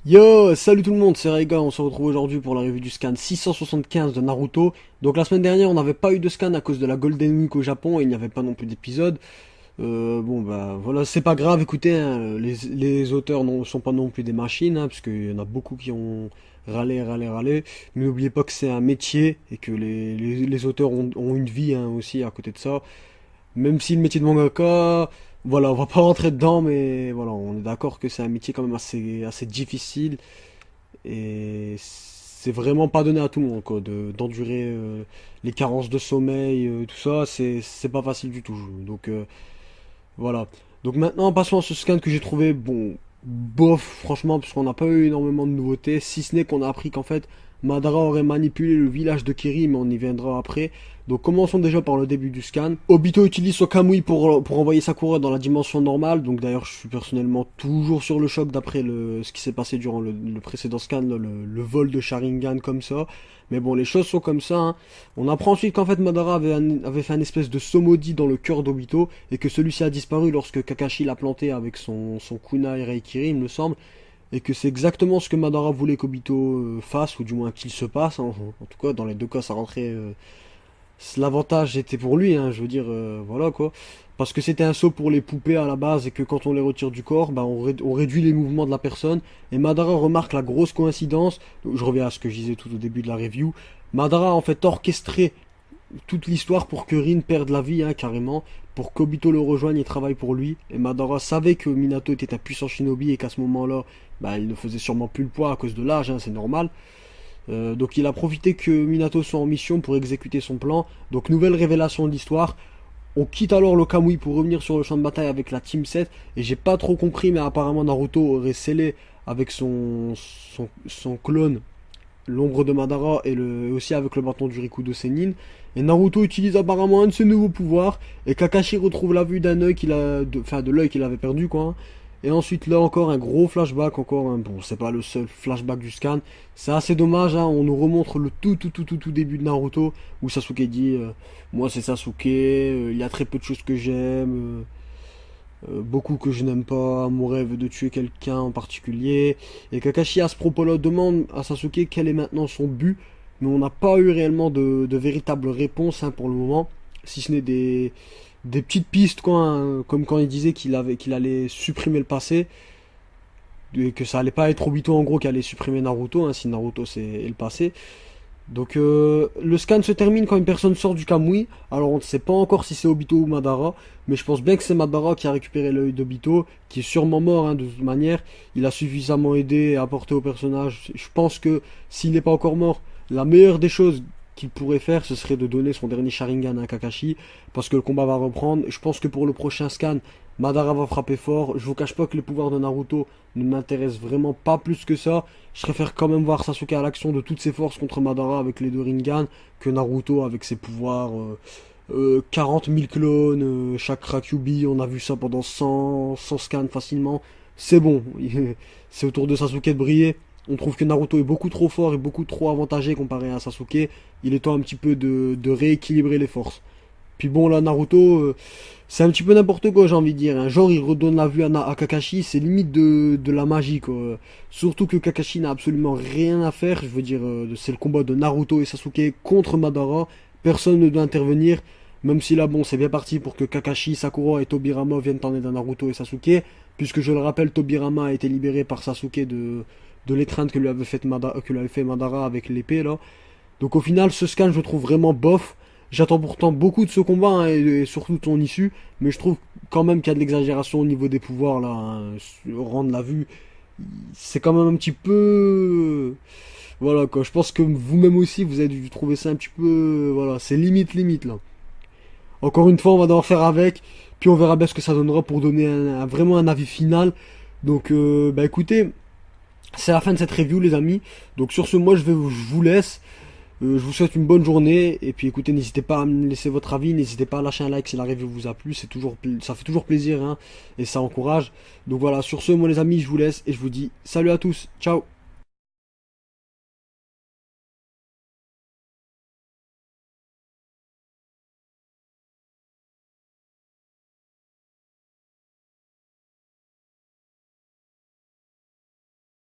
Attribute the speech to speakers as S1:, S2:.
S1: Yo, salut tout le monde, c'est Raiga, on se retrouve aujourd'hui pour la review du scan 675 de Naruto. Donc la semaine dernière on n'avait pas eu de scan à cause de la Golden Week au Japon et il n'y avait pas non plus d'épisode. Bon bah voilà, c'est pas grave, écoutez, hein, les auteurs ne sont pas non plus des machines, hein, parce qu'il y en a beaucoup qui ont râlé. Mais n'oubliez pas que c'est un métier et que les auteurs ont une vie hein, aussi à côté de ça. Même si le métier de mangaka, voilà, on va pas rentrer dedans, mais voilà, on est d'accord que c'est un métier quand même assez difficile et c'est vraiment pas donné à tout le monde, quoi, d'endurer les carences de sommeil, tout ça, c'est pas facile du tout. Donc voilà. Donc maintenant, passons à ce scan que j'ai trouvé, bon, bof, franchement, parce qu'on n'a pas eu énormément de nouveautés, si ce n'est qu'on a appris qu'en fait, Madara aurait manipulé le village de Kiri, mais on y viendra après. Donc commençons déjà par le début du scan. Obito utilise son Kamui pour envoyer Sakura dans la dimension normale. Donc d'ailleurs, je suis personnellement toujours sur le choc d'après ce qui s'est passé durant le précédent scan, là, le vol de Sharingan comme ça. Mais bon, les choses sont comme ça, hein. On apprend ensuite qu'en fait Madara avait fait un espèce de saut maudit dans le cœur d'Obito et que celui-ci a disparu lorsque Kakashi l'a planté avec son kunai Reikiri, il me semble. Et que c'est exactement ce que Madara voulait qu'Obito fasse, ou du moins qu'il se passe, hein. En tout cas, dans les deux cas, ça rentrait. L'avantage était pour lui, hein, je veux dire, voilà quoi. Parce que c'était un saut pour les poupées à la base et que quand on les retire du corps, bah, on réduit les mouvements de la personne. Et Madara remarque la grosse coïncidence. Donc, je reviens à ce que je disais tout au début de la review. Madara a en fait orchestré toute l'histoire pour que Rin perde la vie, hein, carrément, pour qu'Obito le rejoigne et travaille pour lui. Et Madara savait que Minato était un puissant shinobi et qu'à ce moment-là, bah, il ne faisait sûrement plus le poids à cause de l'âge, hein, c'est normal. Donc il a profité que Minato soit en mission pour exécuter son plan. Donc nouvelle révélation de l'histoire. On quitte alors le Kamui pour revenir sur le champ de bataille avec la Team 7. Et j'ai pas trop compris, mais apparemment Naruto aurait scellé avec son clone l'ombre de Madara et aussi avec le bâton du Rikudo Sennin. Et Naruto utilise apparemment un de ses nouveaux pouvoirs. Et Kakashi retrouve la vue d'un œil de l'œil qu'il avait perdu, quoi, hein. Et ensuite là encore un gros flashback, encore un, bon c'est pas le seul flashback du scan. C'est assez dommage, hein, on nous remontre le tout début de Naruto où Sasuke dit moi c'est Sasuke, il y a très peu de choses que j'aime, beaucoup que je n'aime pas, mon rêve de tuer quelqu'un en particulier. Et Kakashi à ce propos-là demande à Sasuke quel est maintenant son but, mais on n'a pas eu réellement de véritable réponse, hein, pour le moment, si ce n'est des petites pistes, quoi, hein, comme quand il disait qu'il allait supprimer le passé, et que ça allait pas être Obito en gros qui allait supprimer Naruto, hein, si Naruto c'est le passé. Donc le scan se termine quand une personne sort du Kamui. Alors on ne sait pas encore si c'est Obito ou Madara, mais je pense bien que c'est Madara qui a récupéré l'œil d'Obito, qui est sûrement mort, hein, de toute manière. Il a suffisamment aidé et apporté au personnage. Je pense que s'il n'est pas encore mort, la meilleure des choses qu'il pourrait faire, ce serait de donner son dernier Sharingan à Kakashi, parce que le combat va reprendre. Je pense que pour le prochain scan, Madara va frapper fort. Je vous cache pas que les pouvoirs de Naruto ne m'intéressent vraiment pas plus que ça. Je préfère quand même voir Sasuke à l'action de toutes ses forces contre Madara avec les deux Rinnegan que Naruto avec ses pouvoirs 40 000 clones, chakra Kyuubi, on a vu ça pendant 100 scans facilement. C'est bon, c'est au tour de Sasuke de briller. On trouve que Naruto est beaucoup trop fort et beaucoup trop avantagé comparé à Sasuke. Il est temps un petit peu de rééquilibrer les forces. Puis bon, là, Naruto, c'est un petit peu n'importe quoi, j'ai envie de dire, hein. Genre, il redonne la vue à Kakashi, c'est limite de la magie, quoi. Surtout que Kakashi n'a absolument rien à faire. Je veux dire, c'est le combat de Naruto et Sasuke contre Madara. Personne ne doit intervenir. Même si là, bon, c'est bien parti pour que Kakashi, Sakura et Tobirama viennent en aide à Naruto et Sasuke. Puisque je le rappelle, Tobirama a été libéré par Sasuke de l'étreinte que lui avait fait Madara avec l'épée, là. Donc au final, ce scan, je le trouve vraiment bof. J'attends pourtant beaucoup de ce combat, hein, et surtout de son issue, mais je trouve quand même qu'il y a de l'exagération au niveau des pouvoirs là, hein. Rendre la vue, c'est quand même un petit peu, voilà quoi. Je pense que vous-même aussi, vous avez dû trouver ça un petit peu, voilà, c'est limite là. Encore une fois, on va devoir faire avec, puis on verra bien ce que ça donnera pour donner vraiment un avis final. Donc, bah écoutez, c'est la fin de cette review, les amis. Donc sur ce, moi je vous laisse. Je vous souhaite une bonne journée et puis écoutez, n'hésitez pas à me laisser votre avis, n'hésitez pas à lâcher un like si la review vous a plu, ça fait toujours plaisir, hein, et ça encourage. Donc voilà, sur ce, moi les amis, je vous laisse et je vous dis salut à tous, ciao.